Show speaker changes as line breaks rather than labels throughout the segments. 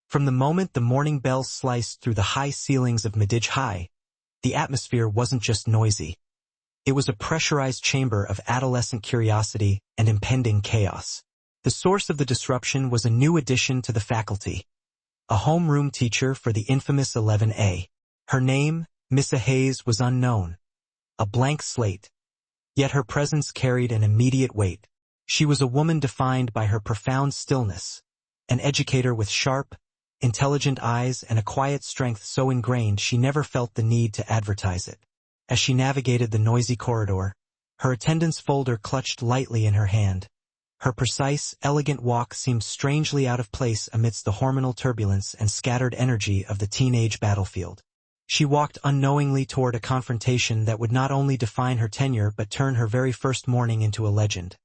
From the moment the morning bell sliced through the high ceilings of Medj High, the atmosphere wasn't just noisy. It was a pressurized chamber of adolescent curiosity and impending chaos. The source of the disruption was a new addition to the faculty, a homeroom teacher for the infamous 11A. Her name, Miss Hayes, was unknown, a blank slate, yet her presence carried an immediate weight. She was a woman defined by her profound stillness, an educator with sharp, intelligent eyes and a quiet strength so ingrained she never felt the need to advertise it. As she navigated the noisy corridor, her attendance folder clutched lightly in her hand. Her precise, elegant walk seemed strangely out of place amidst the hormonal turbulence and scattered energy of the teenage battlefield. She walked unknowingly toward a confrontation that would not only define her tenure but turn her very first morning into a legend.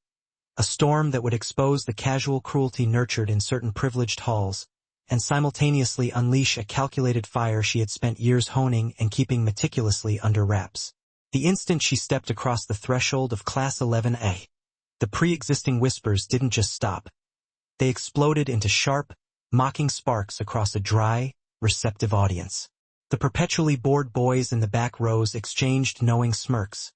A storm that would expose the casual cruelty nurtured in certain privileged halls, and simultaneously unleash a calculated fire she had spent years honing and keeping meticulously under wraps. The instant she stepped across the threshold of Class 11A, the pre-existing whispers didn't just stop. They exploded into sharp, mocking sparks across a dry, receptive audience. The perpetually bored boys in the back rows exchanged knowing smirks,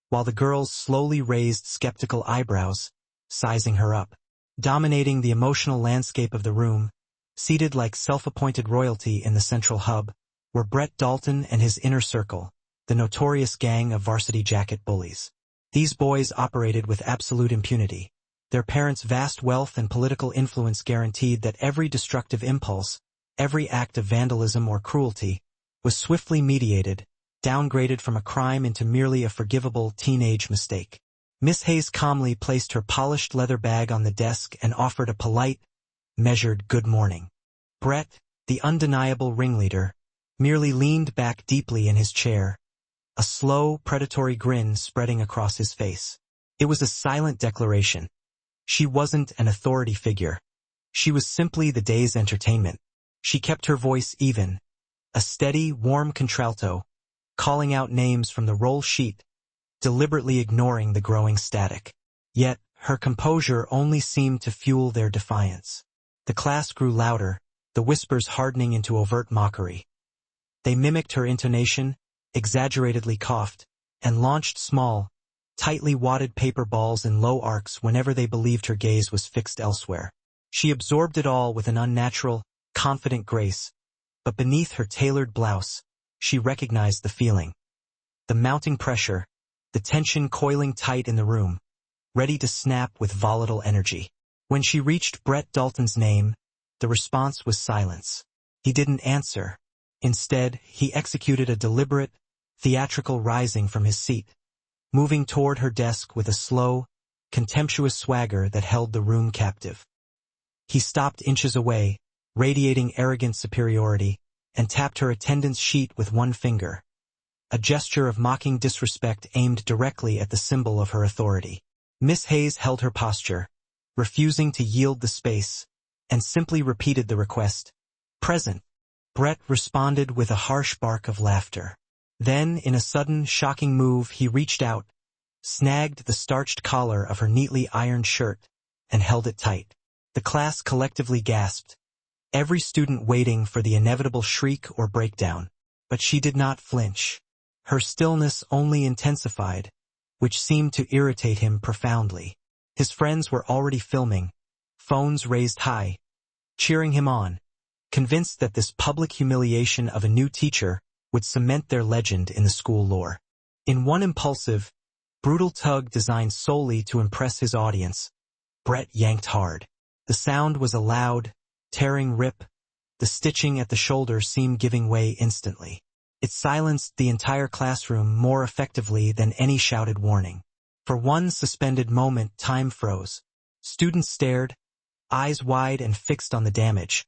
while the girls slowly raised skeptical eyebrows, sizing her up. Dominating the emotional landscape of the room, seated like self-appointed royalty in the central hub, were Brett Dalton and his inner circle, the notorious gang of varsity jacket bullies. These boys operated with absolute impunity. Their parents' vast wealth and political influence guaranteed that every destructive impulse, every act of vandalism or cruelty, was swiftly mediated, downgraded from a crime into merely a forgivable teenage mistake. Miss Hayes calmly placed her polished leather bag on the desk and offered a polite, measured good morning. Brett, the undeniable ringleader, merely leaned back deeply in his chair, a slow, predatory grin spreading across his face. It was a silent declaration. She wasn't an authority figure. She was simply the day's entertainment. She kept her voice even, a steady, warm contralto, calling out names from the roll sheet, deliberately ignoring the growing static. Yet, her composure only seemed to fuel their defiance. The class grew louder, the whispers hardening into overt mockery. They mimicked her intonation, exaggeratedly coughed, and launched small, tightly wadded paper balls in low arcs whenever they believed her gaze was fixed elsewhere. She absorbed it all with an unnatural, confident grace, but beneath her tailored blouse, she recognized the feeling. The mounting pressure, the tension coiling tight in the room, ready to snap with volatile energy. When she reached Brett Dalton's name, the response was silence. He didn't answer. Instead, he executed a deliberate, theatrical rising from his seat, moving toward her desk with a slow, contemptuous swagger that held the room captive. He stopped inches away, radiating arrogant superiority, and tapped her attendance sheet with one finger, a gesture of mocking disrespect aimed directly at the symbol of her authority. Miss Hayes held her posture, refusing to yield the space, and simply repeated the request, "Present." Brett responded with a harsh bark of laughter. Then, in a sudden, shocking move, he reached out, snagged the starched collar of her neatly ironed shirt, and held it tight. The class collectively gasped, every student waiting for the inevitable shriek or breakdown. But she did not flinch. Her stillness only intensified, which seemed to irritate him profoundly. His friends were already filming, phones raised high, cheering him on, convinced that this public humiliation of a new teacher would cement their legend in the school lore. In one impulsive, brutal tug designed solely to impress his audience, Brett yanked hard. The sound was a loud, tearing rip. The stitching at the shoulder seemed giving way instantly. It silenced the entire classroom more effectively than any shouted warning. For one suspended moment, time froze. Students stared, eyes wide and fixed on the damage,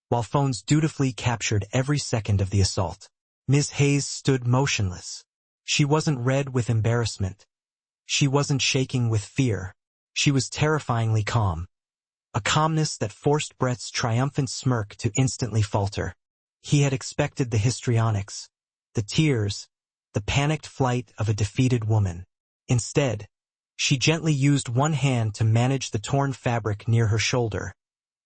while phones dutifully captured every second of the assault. Ms. Hayes stood motionless. She wasn't red with embarrassment. She wasn't shaking with fear. She was terrifyingly calm. A calmness that forced Brett's triumphant smirk to instantly falter. He had expected the histrionics, the tears, the panicked flight of a defeated woman. Instead, she gently used one hand to manage the torn fabric near her shoulder,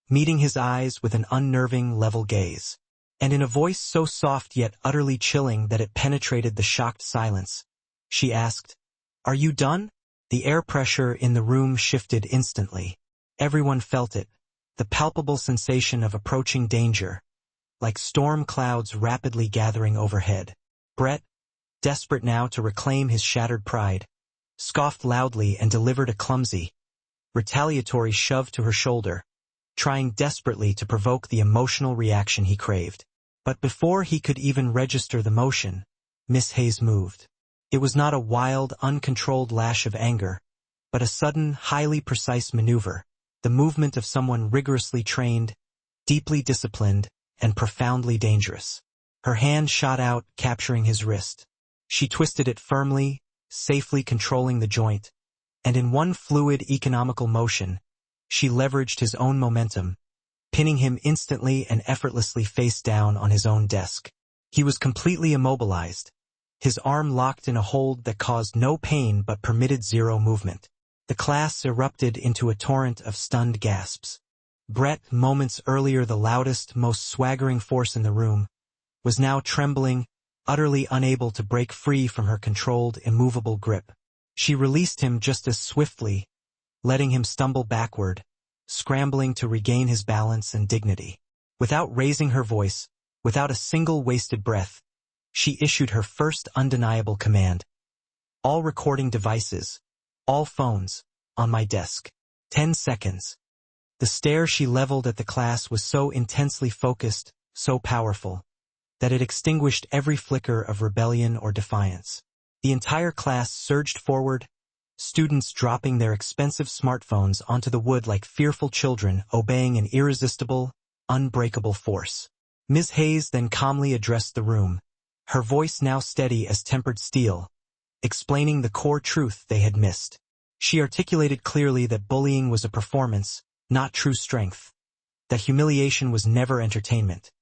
meeting his eyes with an unnerving level gaze. And in a voice so soft yet utterly chilling that it penetrated the shocked silence, she asked, "Are you done?" The air pressure in the room shifted instantly. Everyone felt it, the palpable sensation of approaching danger, like storm clouds rapidly gathering overhead. Brett, desperate now to reclaim his shattered pride, scoffed loudly and delivered a clumsy, retaliatory shove to her shoulder, trying desperately to provoke the emotional reaction he craved. But before he could even register the motion, Miss Hayes moved. It was not a wild, uncontrolled lash of anger, but a sudden, highly precise maneuver, the movement of someone rigorously trained, deeply disciplined, and profoundly dangerous. Her hand shot out, capturing his wrist. She twisted it firmly, safely controlling the joint, and in one fluid, economical motion, she leveraged his own momentum, pinning him instantly and effortlessly face down on his own desk. He was completely immobilized, his arm locked in a hold that caused no pain but permitted zero movement. The class erupted into a torrent of stunned gasps. Brett, moments earlier the loudest, most swaggering force in the room, was now trembling, utterly unable to break free from her controlled, immovable grip. She released him just as swiftly, letting him stumble backward, scrambling to regain his balance and dignity. Without raising her voice, without a single wasted breath, she issued her first undeniable command. "All recording devices, all phones, on my desk. 10 seconds. The stare she leveled at the class was so intensely focused, so powerful, that it extinguished every flicker of rebellion or defiance. The entire class surged forward, students dropping their expensive smartphones onto the wood like fearful children obeying an irresistible, unbreakable force. Ms. Hayes then calmly addressed the room, her voice now steady as tempered steel, explaining the core truth they had missed. She articulated clearly that bullying was a performance, not true strength, that humiliation was never entertainment,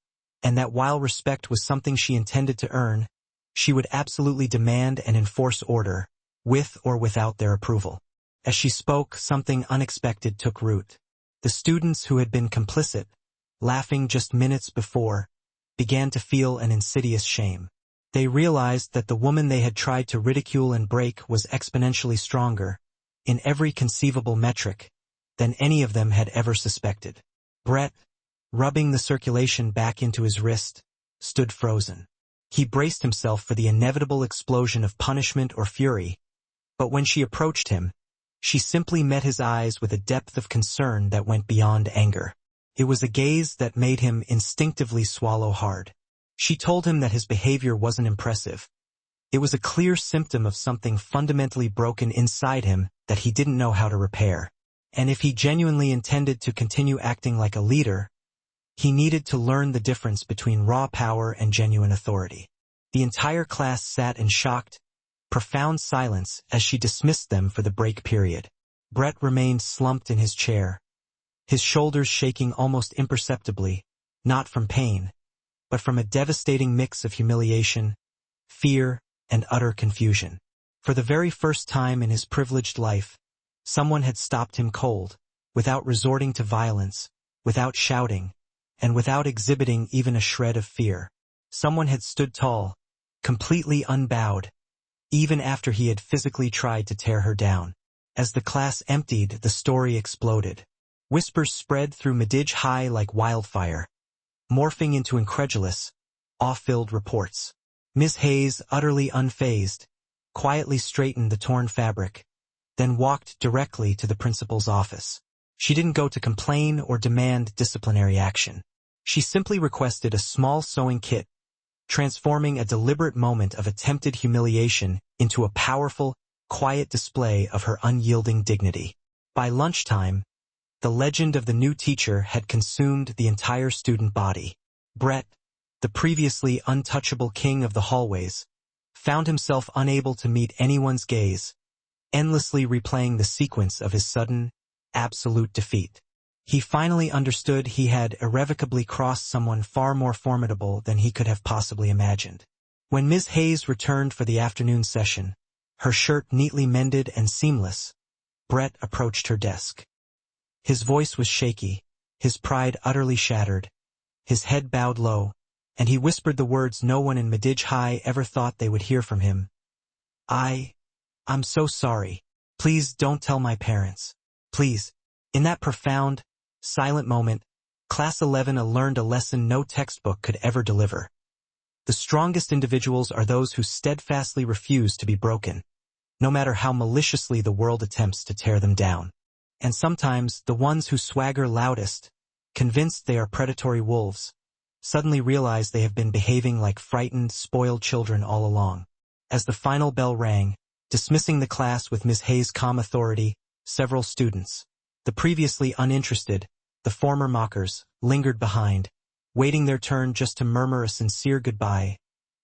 and that while respect was something she intended to earn, she would absolutely demand and enforce order, with or without their approval. As she spoke, something unexpected took root. The students who had been complicit, laughing just minutes before, began to feel an insidious shame. They realized that the woman they had tried to ridicule and break was exponentially stronger, in every conceivable metric, than any of them had ever suspected. Brett, rubbing the circulation back into his wrist, stood frozen. He braced himself for the inevitable explosion of punishment or fury, but when she approached him, she simply met his eyes with a depth of concern that went beyond anger. It was a gaze that made him instinctively swallow hard. She told him that his behavior wasn't impressive. It was a clear symptom of something fundamentally broken inside him that he didn't know how to repair. And if he genuinely intended to continue acting like a leader, he needed to learn the difference between raw power and genuine authority. The entire class sat in shocked, profound silence as she dismissed them for the break period. Brett remained slumped in his chair, his shoulders shaking almost imperceptibly, not from pain, but from a devastating mix of humiliation, fear, and utter confusion. For the very first time in his privileged life, someone had stopped him cold, without resorting to violence, without shouting, and without exhibiting even a shred of fear. Someone had stood tall, completely unbowed, even after he had physically tried to tear her down. As the class emptied, the story exploded. Whispers spread through Medj High like wildfire, morphing into incredulous, awe-filled reports. Ms. Hayes, utterly unfazed, quietly straightened the torn fabric, then walked directly to the principal's office. She didn't go to complain or demand disciplinary action. She simply requested a small sewing kit, transforming a deliberate moment of attempted humiliation into a powerful, quiet display of her unyielding dignity. By lunchtime, the legend of the new teacher had consumed the entire student body. Brett, the previously untouchable king of the hallways, found himself unable to meet anyone's gaze, endlessly replaying the sequence of his sudden, absolute defeat. He finally understood he had irrevocably crossed someone far more formidable than he could have possibly imagined. When Ms. Hayes returned for the afternoon session, her shirt neatly mended and seamless, Brett approached her desk. His voice was shaky, his pride utterly shattered, his head bowed low, and he whispered the words no one in Midge High ever thought they would hear from him. I'm so sorry. Please don't tell my parents. Please. In that profound, silent moment, Class 11 learned a lesson no textbook could ever deliver. The strongest individuals are those who steadfastly refuse to be broken, no matter how maliciously the world attempts to tear them down. And sometimes, the ones who swagger loudest, convinced they are predatory wolves, suddenly realize they have been behaving like frightened, spoiled children all along. As the final bell rang, dismissing the class with Miss Hayes' calm authority, several students, the previously uninterested, the former mockers, lingered behind, waiting their turn just to murmur a sincere goodbye,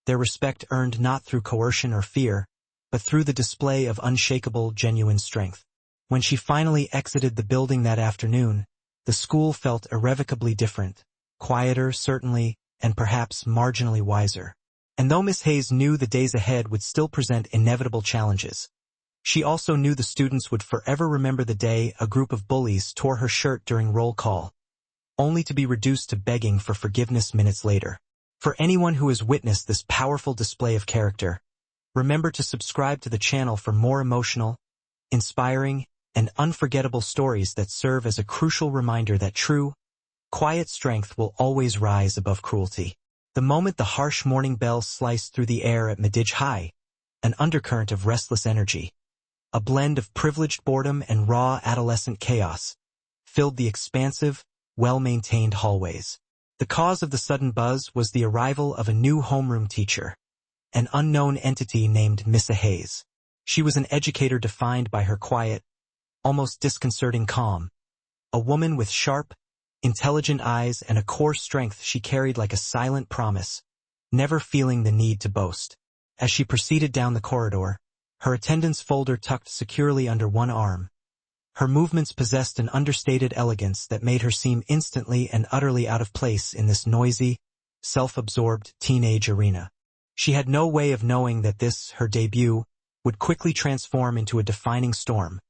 their respect earned not through coercion or fear, but through the display of unshakable, genuine strength. When she finally exited the building that afternoon, the school felt irrevocably different, quieter, certainly, and perhaps marginally wiser. And though Miss Hayes knew the days ahead would still present inevitable challenges, she also knew the students would forever remember the day a group of bullies tore her shirt during roll call, only to be reduced to begging for forgiveness minutes later. For anyone who has witnessed this powerful display of character, remember to subscribe to the channel for more emotional, inspiring, and unforgettable stories that serve as a crucial reminder that true, quiet strength will always rise above cruelty. The moment the harsh morning bell sliced through the air at Midge High, an undercurrent of restless energy, a blend of privileged boredom and raw adolescent chaos, filled the expansive, well-maintained hallways. The cause of the sudden buzz was the arrival of a new homeroom teacher, an unknown entity named Miss Hayes. She was an educator defined by her quiet, almost disconcerting calm, a woman with sharp, intelligent eyes and a core strength she carried like a silent promise, never feeling the need to boast. As she proceeded down the corridor, her attendance folder tucked securely under one arm, her movements possessed an understated elegance that made her seem instantly and utterly out of place in this noisy, self-absorbed teenage arena. She had no way of knowing that this, her debut, would quickly transform into a defining storm,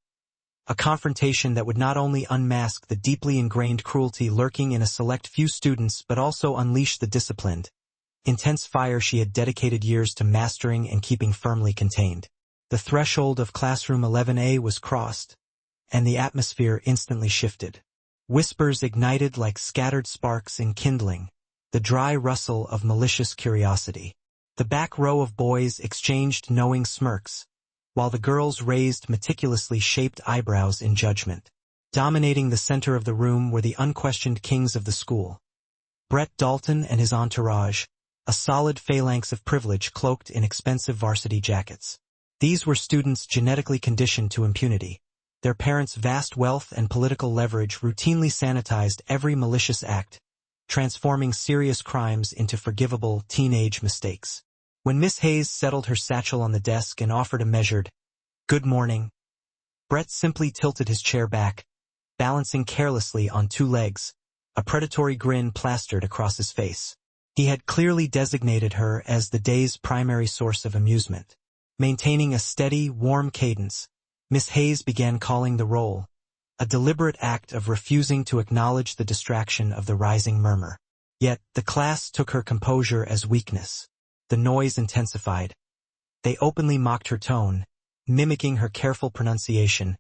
a confrontation that would not only unmask the deeply ingrained cruelty lurking in a select few students but also unleash the disciplined, intense fire she had dedicated years to mastering and keeping firmly contained. The threshold of classroom 11A was crossed, and the atmosphere instantly shifted. Whispers ignited like scattered sparks in kindling, the dry rustle of malicious curiosity. The back row of boys exchanged knowing smirks, while the girls raised meticulously shaped eyebrows in judgment. Dominating the center of the room were the unquestioned kings of the school. Brett Dalton and his entourage, a solid phalanx of privilege cloaked in expensive varsity jackets. These were students genetically conditioned to impunity. Their parents' vast wealth and political leverage routinely sanitized every malicious act, transforming serious crimes into forgivable teenage mistakes. When Miss Hayes settled her satchel on the desk and offered a measured, "Good morning," Brett simply tilted his chair back, balancing carelessly on two legs, a predatory grin plastered across his face. He had clearly designated her as the day's primary source of amusement. Maintaining a steady, warm cadence, Miss Hayes began calling the roll, a deliberate act of refusing to acknowledge the distraction of the rising murmur. Yet, the class took her composure as weakness. The noise intensified. They openly mocked her tone, mimicking her careful pronunciation,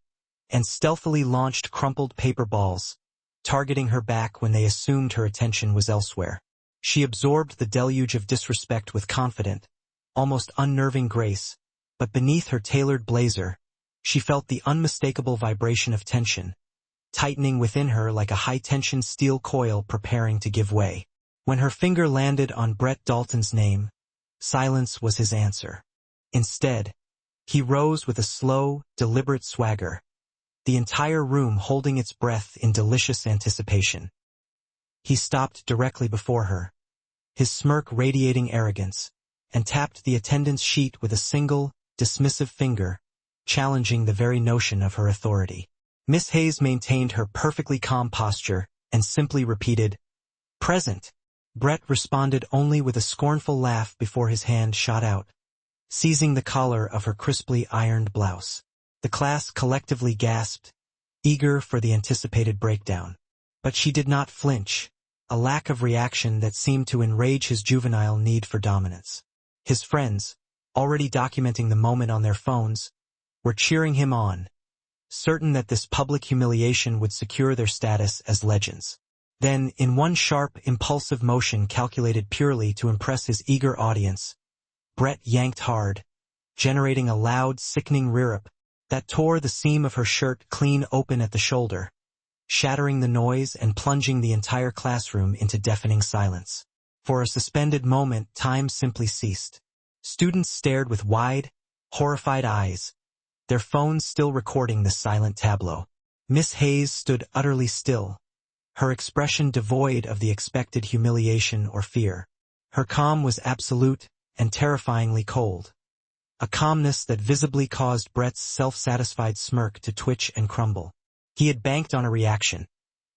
and stealthily launched crumpled paper balls, targeting her back when they assumed her attention was elsewhere. She absorbed the deluge of disrespect with confident, almost unnerving grace, but beneath her tailored blazer, she felt the unmistakable vibration of tension, tightening within her like a high-tension steel coil preparing to give way. When her finger landed on Brett Dalton's name, silence was his answer. Instead, he rose with a slow, deliberate swagger, the entire room holding its breath in delicious anticipation. He stopped directly before her, his smirk radiating arrogance, and tapped the attendance sheet with a single, dismissive finger, challenging the very notion of her authority. Miss Hayes maintained her perfectly calm posture and simply repeated, "Present." Brett responded only with a scornful laugh before his hand shot out, seizing the collar of her crisply ironed blouse. The class collectively gasped, eager for the anticipated breakdown. But she did not flinch, a lack of reaction that seemed to enrage his juvenile need for dominance. His friends, already documenting the moment on their phones, were cheering him on, certain that this public humiliation would secure their status as legends. Then, in one sharp, impulsive motion calculated purely to impress his eager audience, Brett yanked hard, generating a loud, sickening rear-up that tore the seam of her shirt clean open at the shoulder, shattering the noise and plunging the entire classroom into deafening silence. For a suspended moment, time simply ceased. Students stared with wide, horrified eyes, their phones still recording the silent tableau. Miss Hayes stood utterly still, her expression devoid of the expected humiliation or fear. Her calm was absolute and terrifyingly cold, a calmness that visibly caused Brett's self-satisfied smirk to twitch and crumble. He had banked on a reaction,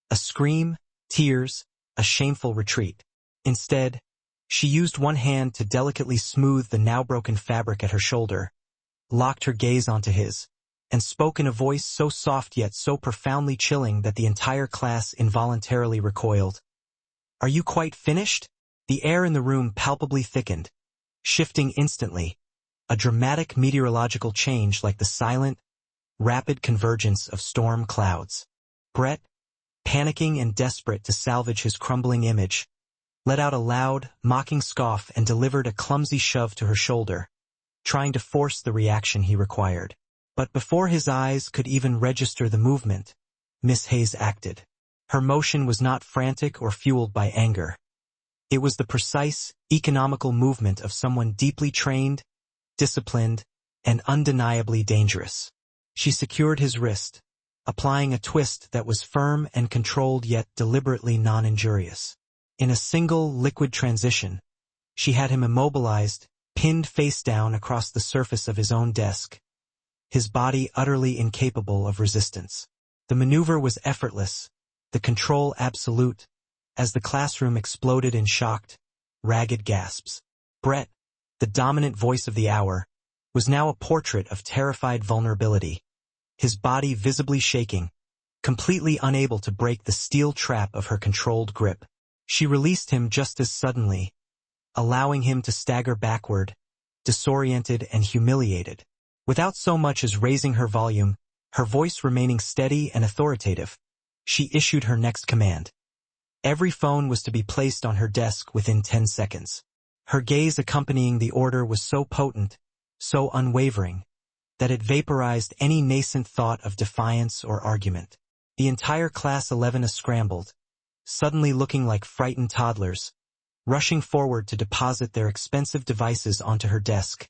a scream, tears, a shameful retreat. Instead, she used one hand to delicately smooth the now-broken fabric at her shoulder, locked her gaze onto his, and spoke in a voice so soft yet so profoundly chilling that the entire class involuntarily recoiled. "Are you quite finished?" The air in the room palpably thickened, shifting instantly, a dramatic meteorological change like the silent, rapid convergence of storm clouds. Brett, panicking and desperate to salvage his crumbling image, let out a loud, mocking scoff and delivered a clumsy shove to her shoulder, trying to force the reaction he required. But before his eyes could even register the movement, Miss Hayes acted. Her motion was not frantic or fueled by anger. It was the precise, economical movement of someone deeply trained, disciplined, and undeniably dangerous. She secured his wrist, applying a twist that was firm and controlled yet deliberately non-injurious. In a single, liquid transition, she had him immobilized, pinned face down across the surface of his own desk, his body utterly incapable of resistance. The maneuver was effortless, the control absolute, as the classroom exploded in shocked, ragged gasps. Brett, the dominant voice of the hour, was now a portrait of terrified vulnerability, his body visibly shaking, completely unable to break the steel trap of her controlled grip. She released him just as suddenly, allowing him to stagger backward, disoriented and humiliated. Without so much as raising her volume, her voice remaining steady and authoritative, she issued her next command. Every phone was to be placed on her desk within 10 seconds. Her gaze accompanying the order was so potent, so unwavering, that it vaporized any nascent thought of defiance or argument. The entire class 11 scrambled, suddenly looking like frightened toddlers, rushing forward to deposit their expensive devices onto her desk,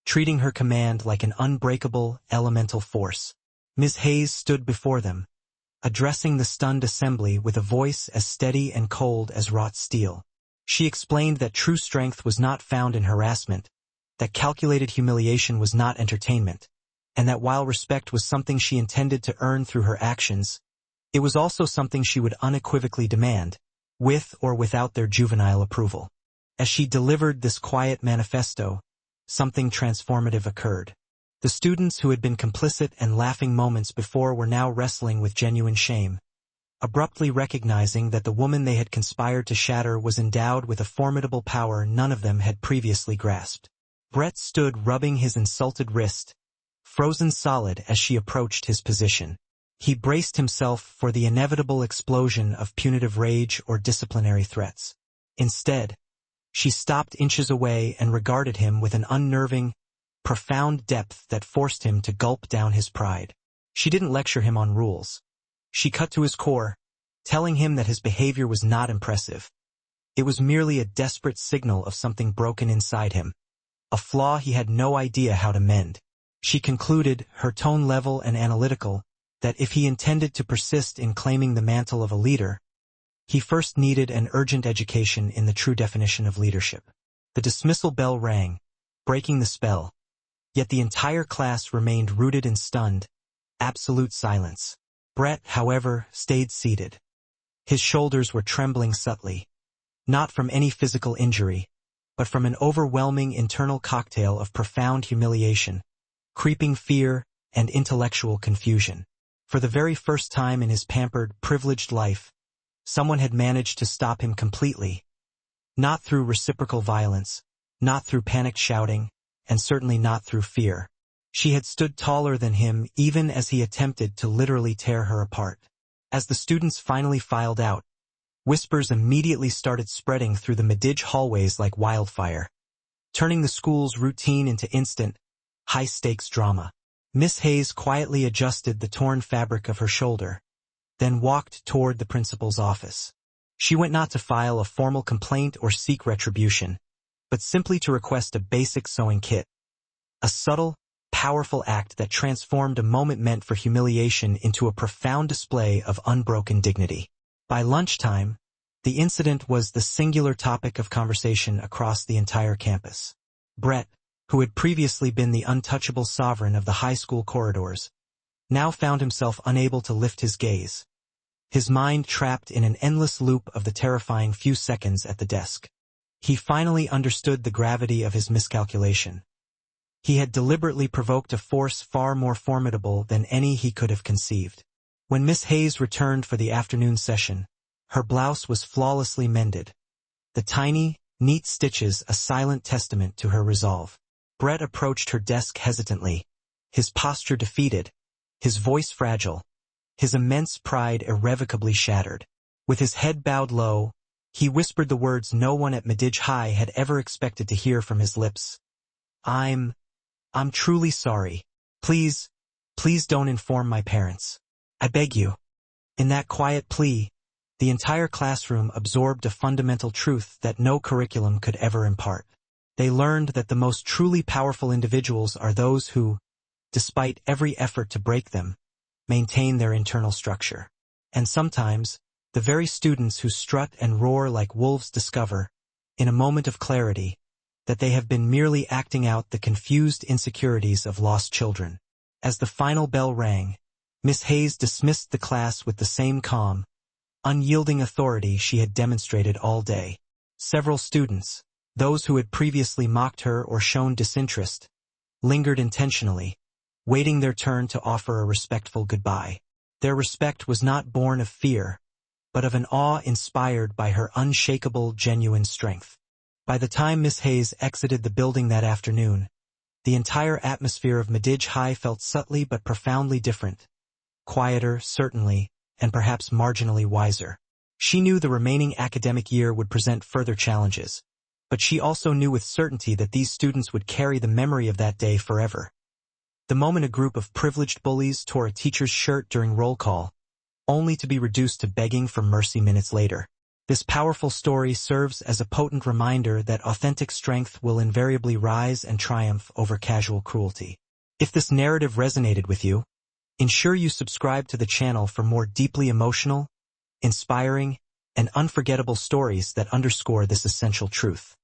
treating her command like an unbreakable, elemental force. Ms. Hayes stood before them, addressing the stunned assembly with a voice as steady and cold as wrought steel. She explained that true strength was not found in harassment, that calculated humiliation was not entertainment, and that while respect was something she intended to earn through her actions, it was also something she would unequivocally demand, with or without their juvenile approval. As she delivered this quiet manifesto, something transformative occurred. The students who had been complicit and laughing moments before were now wrestling with genuine shame, abruptly recognizing that the woman they had conspired to shatter was endowed with a formidable power none of them had previously grasped. Brett stood rubbing his insulted wrist, frozen solid as she approached his position. He braced himself for the inevitable explosion of punitive rage or disciplinary threats. Instead, she stopped inches away and regarded him with an unnerving, profound depth that forced him to gulp down his pride. She didn't lecture him on rules. She cut to his core, telling him that his behavior was not impressive. It was merely a desperate signal of something broken inside him, a flaw he had no idea how to mend. She concluded, her tone level and analytical, that if he intended to persist in claiming the mantle of a leader, he first needed an urgent education in the true definition of leadership. The dismissal bell rang, breaking the spell, yet the entire class remained rooted in stunned, absolute silence. Brett, however, stayed seated. His shoulders were trembling subtly, not from any physical injury, but from an overwhelming internal cocktail of profound humiliation, creeping fear, and intellectual confusion. For the very first time in his pampered, privileged life, Someone had managed to stop him completely. Not through reciprocal violence, not through panicked shouting, and certainly not through fear. She had stood taller than him even as he attempted to literally tear her apart. As the students finally filed out, whispers immediately started spreading through the Medici hallways like wildfire, turning the school's routine into instant, high-stakes drama. Miss Hayes quietly adjusted the torn fabric of her shoulder, then walked toward the principal's office. She went not to file a formal complaint or seek retribution, but simply to request a basic sewing kit. A subtle, powerful act that transformed a moment meant for humiliation into a profound display of unbroken dignity. By lunchtime, the incident was the singular topic of conversation across the entire campus. Brett, who had previously been the untouchable sovereign of the high school corridors, now found himself unable to lift his gaze, his mind trapped in an endless loop of the terrifying few seconds at the desk. He finally understood the gravity of his miscalculation. He had deliberately provoked a force far more formidable than any he could have conceived. When Miss Hayes returned for the afternoon session, her blouse was flawlessly mended, the tiny, neat stitches a silent testament to her resolve. Brett approached her desk hesitantly, his posture defeated, his voice fragile, his immense pride irrevocably shattered. With his head bowed low, he whispered the words no one at Medici High had ever expected to hear from his lips. I'm truly sorry. Please don't inform my parents. I beg you." In that quiet plea, the entire classroom absorbed a fundamental truth that no curriculum could ever impart. They learned that the most truly powerful individuals are those who, despite every effort to break them, maintain their internal structure. And sometimes, the very students who strut and roar like wolves discover, in a moment of clarity, that they have been merely acting out the confused insecurities of lost children. As the final bell rang, Miss Hayes dismissed the class with the same calm, unyielding authority she had demonstrated all day. Several students, those who had previously mocked her or shown disinterest, lingered intentionally, waiting their turn to offer a respectful goodbye. Their respect was not born of fear, but of an awe inspired by her unshakable, genuine strength. By the time Miss Hayes exited the building that afternoon, the entire atmosphere of Medici High felt subtly but profoundly different. Quieter, certainly, and perhaps marginally wiser. She knew the remaining academic year would present further challenges, but she also knew with certainty that these students would carry the memory of that day forever. The moment a group of privileged bullies tore a teacher's shirt during roll call, only to be reduced to begging for mercy minutes later. This powerful story serves as a potent reminder that authentic strength will invariably rise and triumph over casual cruelty. If this narrative resonated with you, ensure you subscribe to the channel for more deeply emotional, inspiring, and unforgettable stories that underscore this essential truth.